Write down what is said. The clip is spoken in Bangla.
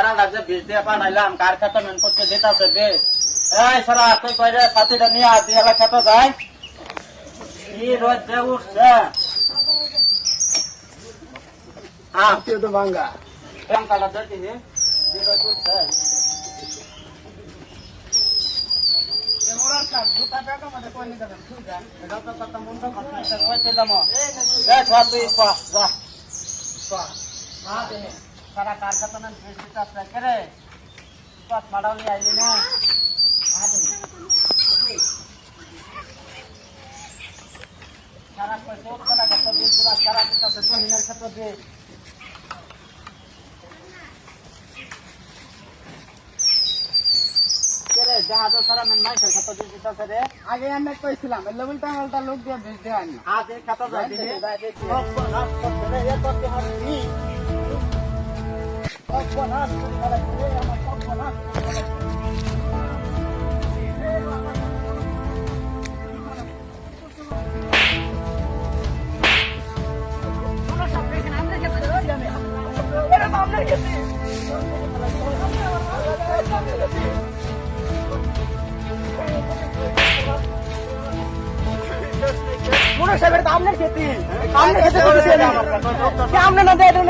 কাঁড়া যে বীজ দিয়ে পাঠাইলাম কার খেতে মেন করতে যেতেছে বেশ এই সারা তুই কইরে সাথীটা নিয়ে আসি এলা খেতে যায় কি রোদ যে উঠছে তো ভাঙ্গা কাঁড়া দেখি যে রোদ উঠছে সারা কারখানা রে মাডাও নিয়ে আইলি না সারা ক্ষেত্র দিয়ে সারা জহিনের ক্ষেত্র দিয়ে সারা মেন মাইসের ক্ষেত্র দিয়ে দিতেছে রে আগে আমি কইছিলাম উল্টা উল্টা লোক দিয়ে বেশ দেওয়া না আজ এই ক্ষেত্র সাহেবের আপনার খেতে আপনার খেতে আপনার না দিয়ে দেবেন